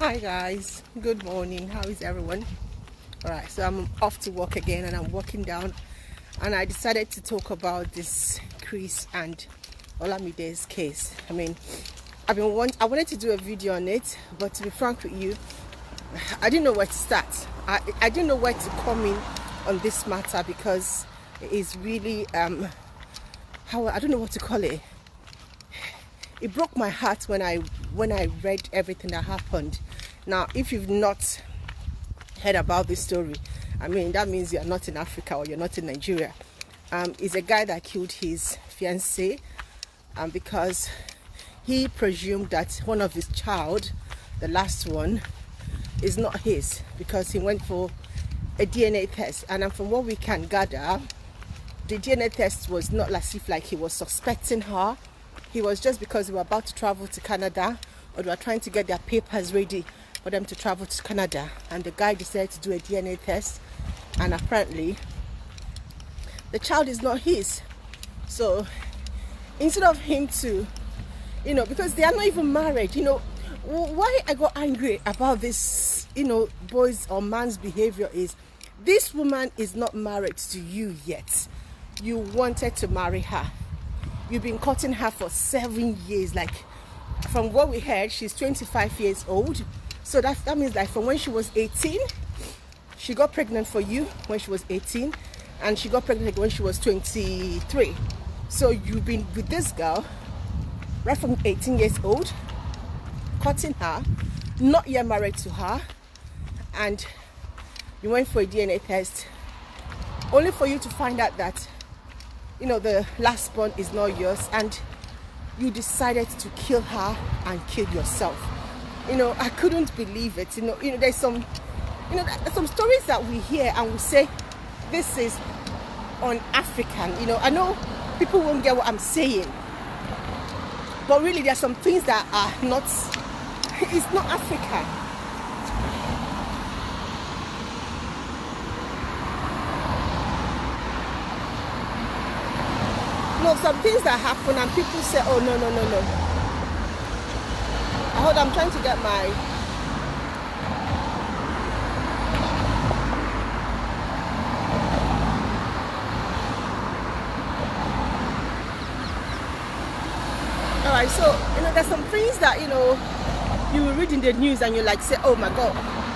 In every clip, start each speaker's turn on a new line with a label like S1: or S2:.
S1: Hi guys, good morning. How is everyone? All right, so I'm off to work again and I'm walking down and I decided to talk about this Chris and Olamide's case. I wanted to do a video on it, but to be frank with you, I didn't know where to start. I didn't know where to come in on this matter because it is really I don't know what to call it. It broke my heart when I read everything that happened. Now, if you've not heard about this story, that means you're not in Africa or you're not in Nigeria. It's a guy that killed his fiancée because he presumed that one of his child, the last one, is not his because he went for a DNA test. And from what we can gather, the DNA test was not as if like he was suspecting her. He was just because they were about to travel to Canada, or they were trying to get their papers ready for them to travel to Canada. And the guy decided to do a DNA test, and apparently the child is not his. So instead of him to, because they are not even married, why I got angry about this, boys or man's behavior is this woman is not married to you yet. You wanted to marry her. You've been courting her for 7 years. Like, from what we heard, she's 25 years old. So that means like from when she was 18, she got pregnant for you when she was 18, and she got pregnant when she was 23. So you've been with this girl right from 18 years old, courting her, not yet married to her, and you went for a DNA test only for you to find out that the last born is not yours, and you decided to kill her and kill yourself. I couldn't believe it. There's some stories that we hear and we say this is un-African. I know people won't get what I'm saying, but really there are some things that are not. It's not Africa. No, some things that happen and people say, oh, no. Hold on, I'm trying to get my... Alright, so, there's some things that, you will read in the news and you like say, oh my God,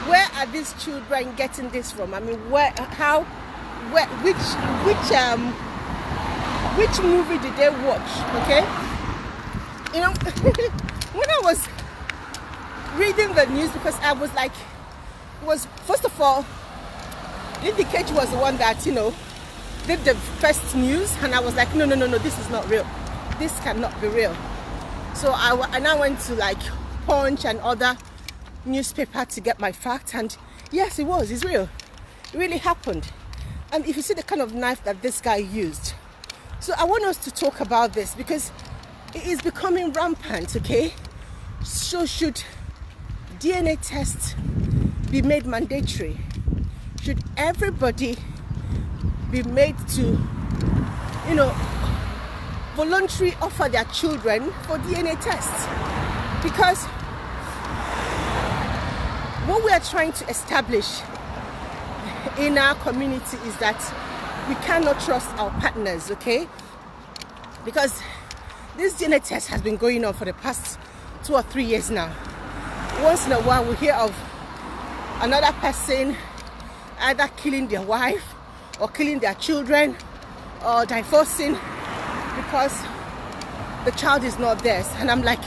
S1: where are these children getting this from? Which movie did they watch? Okay, when I was reading the news, because I was like, first of all, Ndukwe was the one that did the first news, and I was like, no, this is not real. This cannot be real. So I now went to like Punch and other newspaper to get my facts, and yes, it's real. It really happened. And if you see the kind of knife that this guy used. So I want us to talk about this because it is becoming rampant, okay? So should DNA tests be made mandatory? Should everybody be made to, voluntarily offer their children for DNA tests? Because what we are trying to establish in our community is that we cannot trust our partners, okay? Because this DNA test has been going on for the past 2 or 3 years now. Once in a while we hear of another person either killing their wife or killing their children or divorcing because the child is not theirs. And I'm like,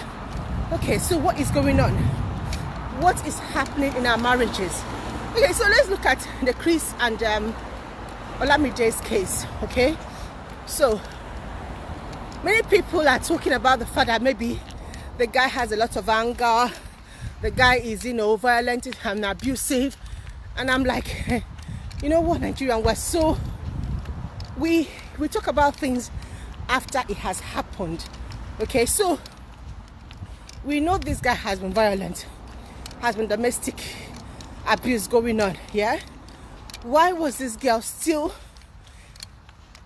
S1: okay, so what is going on? What is happening in our marriages? Okay, so let's look at the Chris and Olamide's case, okay? So many people are talking about the fact that maybe the guy has a lot of anger, the guy is violent and abusive, and I'm like, you know what, Nigerian, we talk about things after it has happened, okay? So we know this guy has been violent, has been domestic abuse going on, yeah? Why was this girl still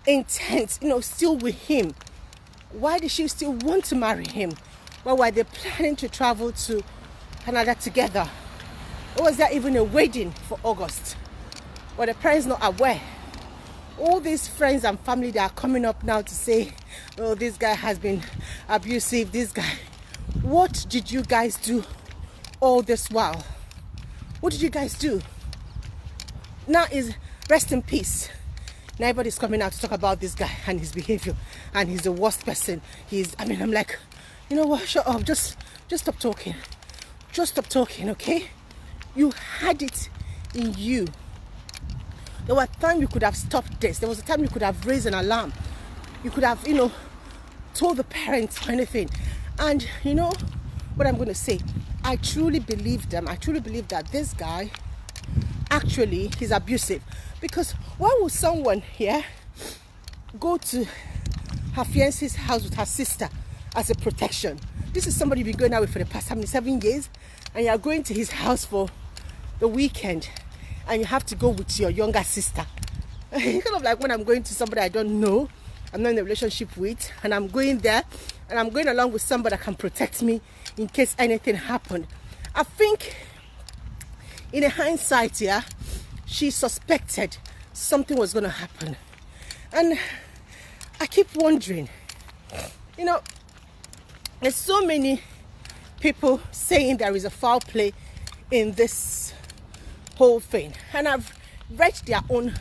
S1: intent, still with him? Why did she still want to marry him? Why were they planning to travel to Canada together. Or was there even a wedding for August? But the parents not aware. All these friends and family that are coming up now to say, oh, this guy has been abusive, this guy. What did you guys do all this while? What did you guys do? Now is rest in peace. Now everybody's coming out to talk about this guy and his behavior, and he's the worst person. I'm like, you know what, shut up, just stop talking. Just stop talking, okay? You had it in you. There was a time you could have stopped this. There was a time you could have raised an alarm. You could have, told the parents or anything. And you know what I'm going to say? I truly believe them. I truly believe that this guy, actually, he's abusive. Because why would someone here go to her fiance's house with her sister as a protection? This is somebody you've been going out with for the past 7 years, and you're going to his house for the weekend, and you have to go with your younger sister. It's kind of like when I'm going to somebody I don't know, I'm not in a relationship with, and I'm going there, and I'm going along with somebody that can protect me in case anything happened. I think, in a hindsight, yeah, she suspected something was going to happen. And I keep wondering, there's so many people saying there is a foul play in this whole thing. And I've read their own,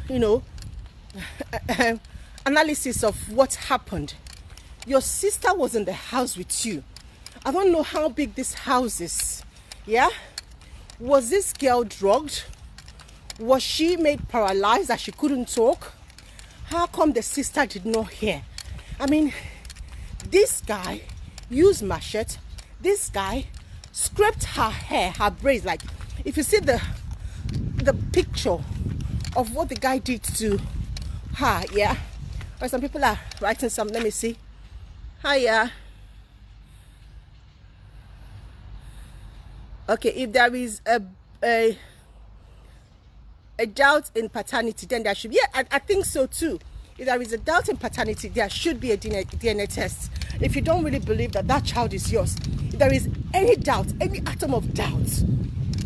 S1: analysis of what happened. Your sister was in the house with you. I don't know how big this house is. Yeah? Was this girl drugged? Was she made paralyzed that she couldn't talk? How come the sister did not hear? I mean, this guy used machete. This guy scraped her hair, her braids. Like, if you see the picture of what the guy did to her, yeah? Or some people are writing some, let me see. Hiya. Okay, if there is a doubt in paternity, then there should be. Yeah, I think so too. If there is a doubt in paternity, there should be a DNA test. If you don't really believe that that child is yours, if there is any doubt, any atom of doubt,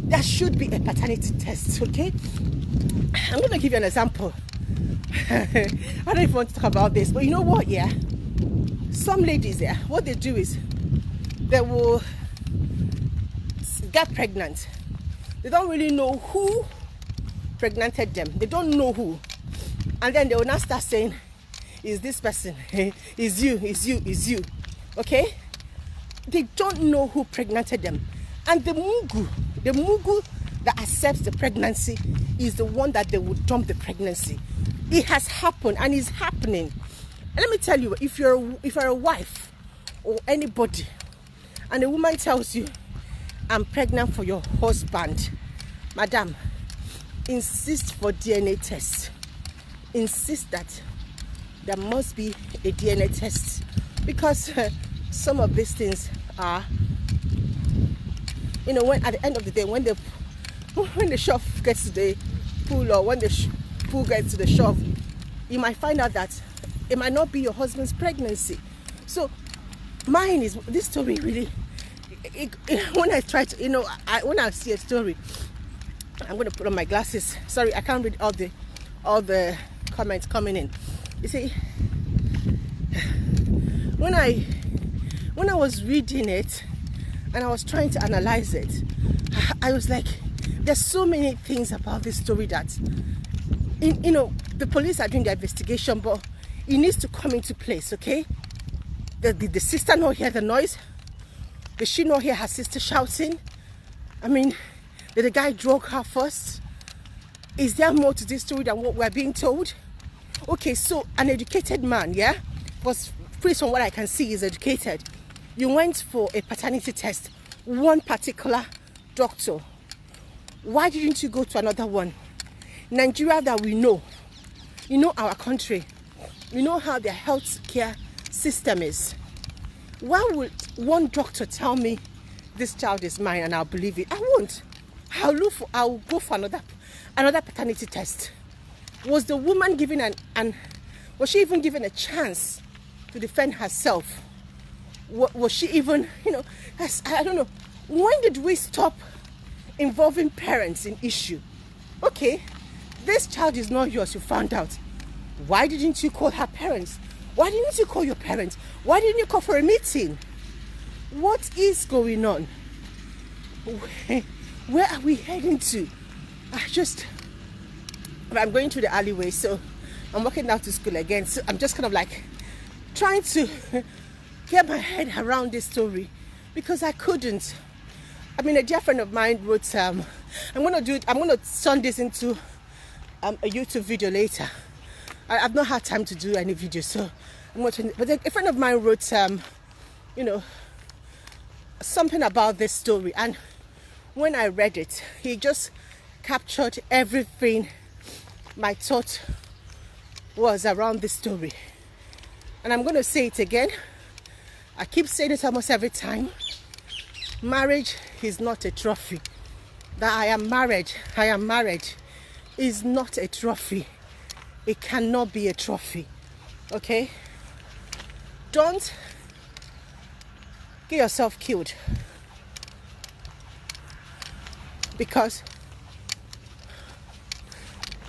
S1: there should be a paternity test, okay? I'm going to give you an example. I don't even want to talk about this, but you know what, yeah? Some ladies, yeah, what they do is they will get pregnant. They don't really know who pregnanted them. They don't know who. And then they will not start saying, is this person? Is you. Okay? They don't know who pregnanted them. And the mugu that accepts the pregnancy is the one that they will dump the pregnancy. It has happened and is happening. And let me tell you, if you're a wife or anybody, and a woman tells you, I'm pregnant for your husband, madam, insist for DNA test. Insist that there must be a DNA test, because some of these things are, when at the end of the day, when the shove gets to the pool, or when the pool gets to the shove, you might find out that it might not be your husband's pregnancy. So mine is, this story really, when I try to, when I see a story, I'm going to put on my glasses. Sorry, I can't read all the comments coming in. You see, when I was reading it and I was trying to analyze it, I was like, there's so many things about this story that, the police are doing their investigation, but it needs to come into place, okay? Did the sister not hear the noise? Did she not hear her sister shouting? I mean, did the guy drug her first? Is there more to this story than what we're being told? Okay, so an educated man, yeah? Because based on what I can see, is educated. You went for a paternity test, one particular doctor. Why didn't you go to another one? Nigeria that we know, our country, we know how their health care system is. Why would one doctor tell me this child is mine and I'll believe it? I won't. I'll go for another paternity test. Was the woman given was she even given a chance to defend herself? Was she even, I don't know. When did we stop involving parents in issue? Okay, this child is not yours, you found out. Why didn't you call her parents? Why didn't you call your parents? Why didn't you call for a meeting? What is going on? Where are we heading to? I'm going through the alleyway, so I'm walking down to school again. So I'm just kind of like trying to get my head around this story because I couldn't. I mean, a dear friend of mine wrote, I'm going to turn this into a YouTube video later. I've not had time to do any videos, so I'm going to, but a friend of mine wrote, something about this story, and when I read it, he just captured everything my thought was around this story. And I'm going to say it again. I keep saying it almost every time. Marriage is not a trophy. That I am married is not a trophy. It cannot be a trophy. Okay? Don't get yourself killed because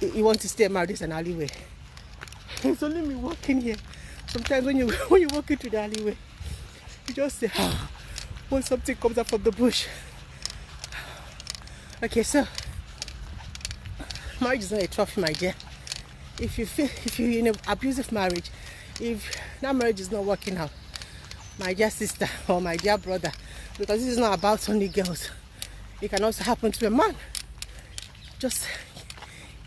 S1: you want to stay married in an alleyway. It's only me walking here. Sometimes when you walk into the alleyway, you just say, when something comes up from the bush. Okay, so marriage is not a trophy, my dear. If you're in an abusive marriage, if that marriage is not working out, my dear sister or my dear brother, because this is not about only girls, it can also happen to a man. Just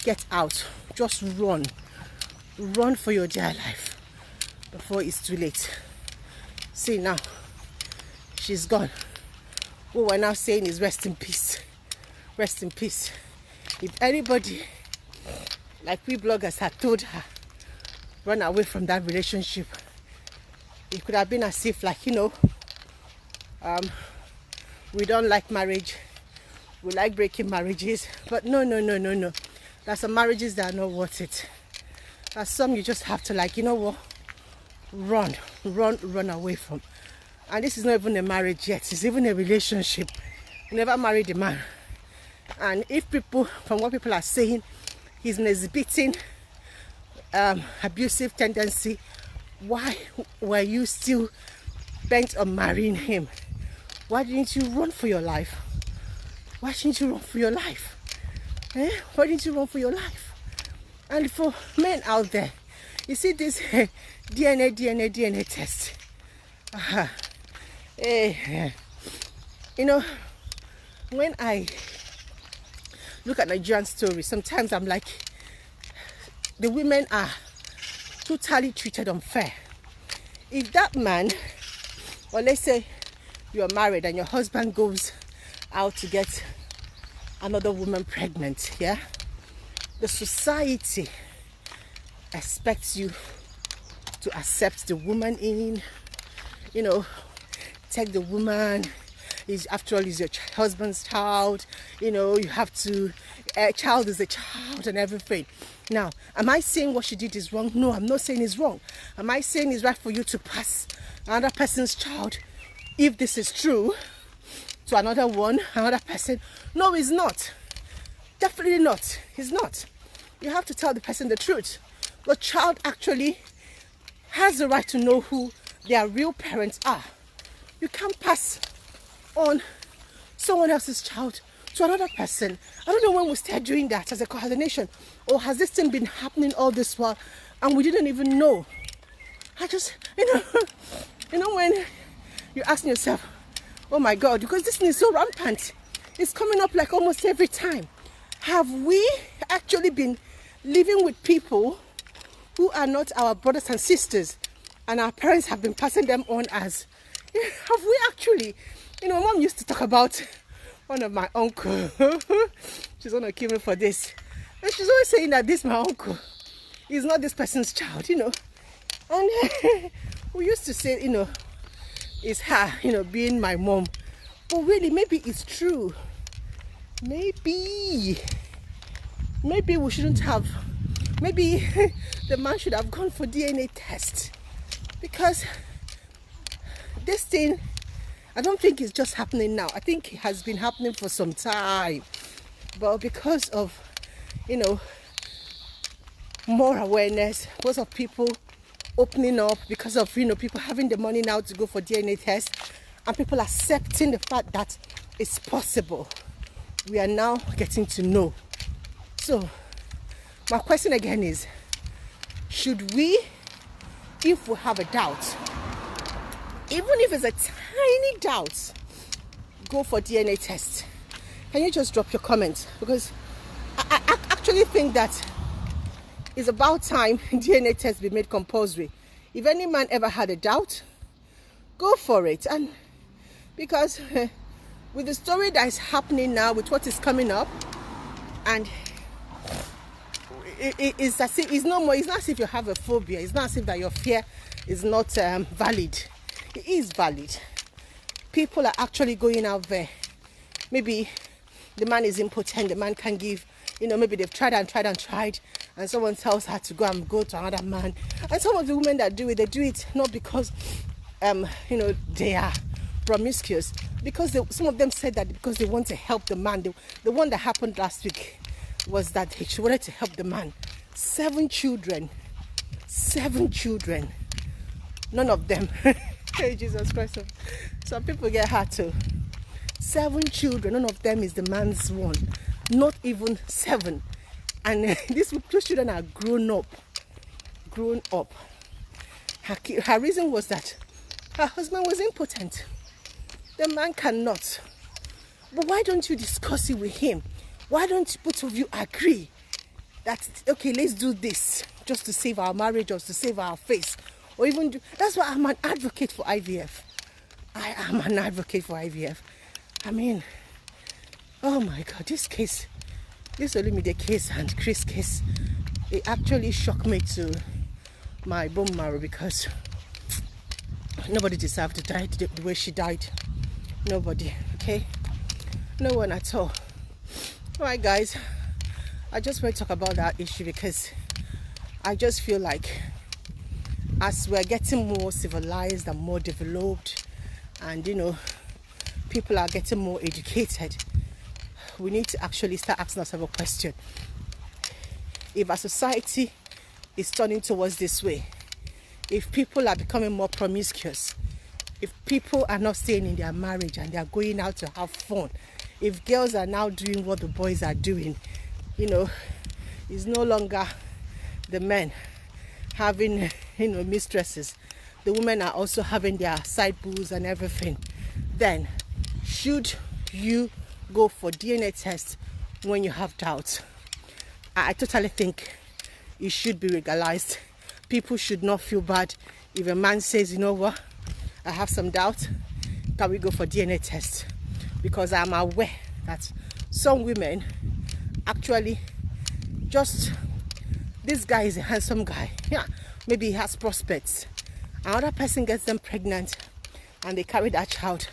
S1: get out. Just run for your dear life before it's too late. See now, she's gone. What we're now saying is rest in peace. Rest in peace. If anybody, like we bloggers, had told her, run away from that relationship, it could have been as if, like, we don't like marriage, we like breaking marriages. But no. There's some marriages that are not worth it. There's some you just have to, like, run away from. And this is not even a marriage yet, it's even a relationship. You never married a man. And if people, from what people are saying, he's exhibiting abusive tendency, why were you still bent on marrying him? Why didn't you run for your life? Why didn't you run for your life? Why didn't you run for your life? And for men out there, you see this DNA test. When I look at Nigerian stories, sometimes I'm like, the women are totally treated unfair. If that man, or let's say you're married and your husband goes out to get another woman pregnant, yeah, the society expects you to accept the woman in, take the woman. After all, is your husband's child. You have to, a child is a child and everything. Now, am I saying what she did is wrong? No, I'm not saying it's wrong. Am I saying it's right for you to pass another person's child, if this is true, to another person? No, it's not. Definitely not. It's not. You have to tell the person the truth. The child actually has the right to know who their real parents are. You can't pass on someone else's child to another person. I don't know when we start doing that as a nation, or has this thing been happening all this while and we didn't even know? I just, when you're asking yourself, oh my God, because this thing is so rampant, it's coming up like almost every time. Have we actually been living with people who are not our brothers and sisters, and our parents have been passing them on as, have we actually? Mom used to talk about one of my uncle. She's going to kill me for this. And she's always saying that this my uncle is not this person's child, And we used to say, it's her, being my mom. But really, maybe it's true. Maybe we shouldn't have. Maybe the man should have gone for DNA test. Because this thing, I don't think it's just happening now. I think it has been happening for some time. But because of, more awareness, because of people opening up, because of, people having the money now to go for DNA tests, and people accepting the fact that it's possible, we are now getting to know. So, my question again is, should we, if we have a doubt, even if it's a tiny doubt, go for DNA test? Can you just drop your comments? Because I actually think that it's about time DNA tests be made compulsory. If any man ever had a doubt, go for it. And because with the story that is happening now, with what is coming up, and it's as if it's no more. It's not as if you have a phobia. It's not as if that your fear is not valid. It is valid. People are actually going out there. Maybe the man is impotent. The man can give. Maybe they've tried, and someone tells her to go to another man. And some of the women that do it, they do it not because, they are promiscuous. Because some of them said that because they want to help the man. The one that happened last week was that she wanted to help the man. 7 children. None of them. Hey, Jesus Christ. Some people get hurt too. 7 children. None of them is the man's one. Not even 7. And these children are grown up. Her reason was that her husband was impotent. The man cannot. But why don't you discuss it with him? Why don't both of you agree that, okay, let's do this just to save our marriage or to save our face? Or even that's why I'm an advocate for IVF. I am an advocate for IVF. I mean, oh my God, this Olamide case and Chris case, it actually shocked me to my bone marrow, because nobody deserved to die the way she died. Nobody, okay? No one at all. Alright guys, I just want to talk about that issue because I just feel like as we're getting more civilized and more developed, and people are getting more educated, we need to actually start asking ourselves a question. If our society is turning towards this way, if people are becoming more promiscuous, if people are not staying in their marriage and they are going out to have fun, if girls are now doing what the boys are doing, it's no longer the men having, mistresses. The women are also having their side booze and everything. Then, should you go for DNA test when you have doubts? I totally think it should be legalized. People should not feel bad if a man says, you know what, I have some doubt, can we go for DNA test? Because I'm aware that some women actually this guy is a handsome guy. Yeah, maybe he has prospects. Another person gets them pregnant and they carry that child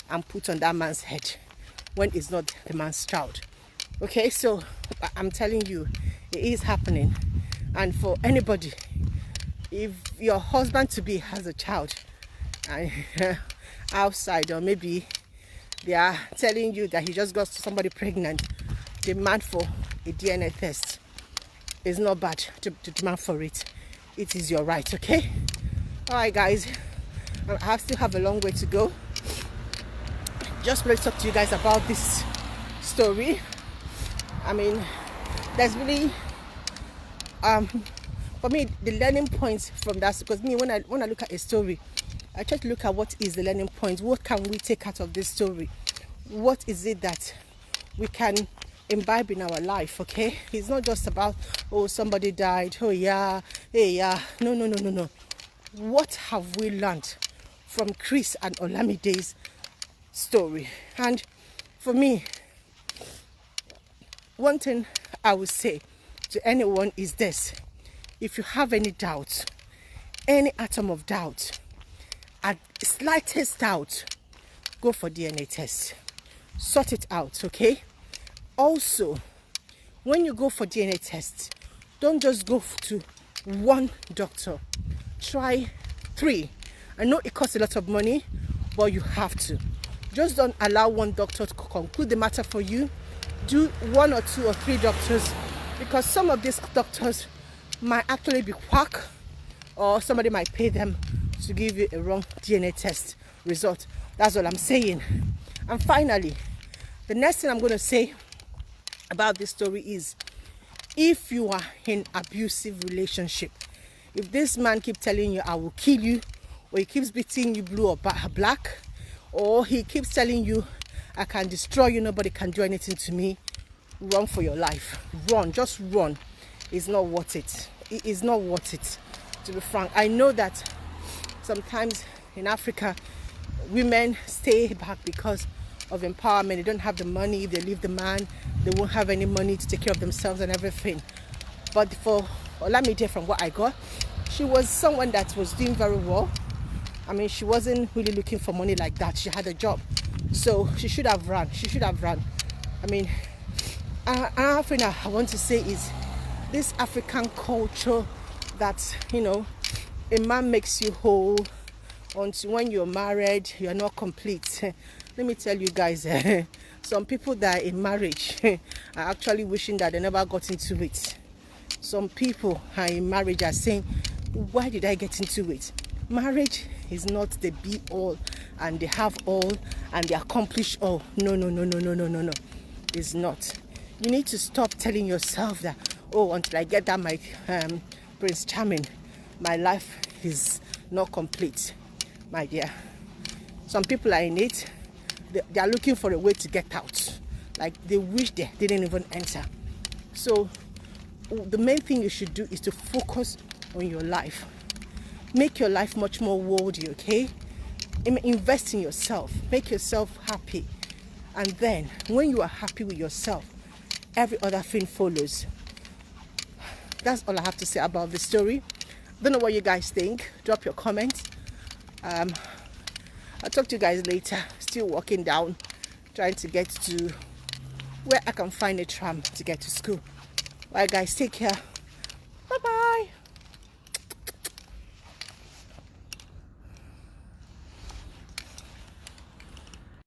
S1: and put on that man's head when it's not the man's child. Okay, so I'm telling you, it is happening. And for anybody, if your husband to be has a child outside, or maybe they are telling you that he just got somebody pregnant, demand for a DNA test. It's not bad to demand for it. It is your right, okay? Alright guys, I still have a long way to go. Just want to talk to you guys about this story. I mean, there's really for me the learning points from that, because me when I look at a story, I try to look at what is the learning point. What can we take out of this story? What is it that we can imbibe in our life? Okay, it's not just about, oh, somebody died, oh yeah, hey yeah. No. What have we learned from Chris and Olamide's story? And for me, one thing I would say to anyone is this: if you have any doubt, any atom of doubt, at slightest doubt, go for DNA test. Sort it out, okay? Also, when you go for DNA test, don't just go to one doctor. Try 3. I know it costs a lot of money, but you have to. Just don't allow one doctor to conclude the matter for you. Do 1 or 2 or 3 doctors, because some of these doctors might actually be quack, or somebody might pay them to give you a wrong DNA test result. That's all I'm saying. And finally, the next thing I'm going to say about this story is, if you are in abusive relationship, if this man keeps telling you I will kill you, or he keeps beating you blue or black, or he keeps telling you I can destroy you, nobody can do anything to me, run for your life. Run, just run. It's not worth it. It is not worth it, to be frank. I know that sometimes in Africa, women stay back because of empowerment. They don't have the money. If they leave the man, they won't have any money to take care of themselves and everything. But for Olamide, from what I got, she was someone that was doing very well. I mean, she wasn't really looking for money like that. She had a job, so she should have run. She should have run. I mean, another thing I want to say is this African culture that, you know, a man makes you whole until when you're married, you're not complete. Let me tell you guys, some people that are in marriage are actually wishing that they never got into it. Some people are in marriage are saying, why did I get into it? Marriage is not the be all and they have all and they accomplish all. No. It's not. You need to stop telling yourself that, oh, until I get that my Prince Charming, my life is not complete. My dear, some people are in it. They are looking for a way to get out. Like they wish they didn't even enter. So the main thing you should do is to focus on your life. Make your life much more worthy, okay? Invest in yourself. Make yourself happy. And then when you are happy with yourself, every other thing follows. That's all I have to say about the story. Don't know what you guys think. Drop your comments. I'll talk to you guys later. Still walking down, trying to get to where I can find a tram to get to school. Alright guys, take care. Bye bye.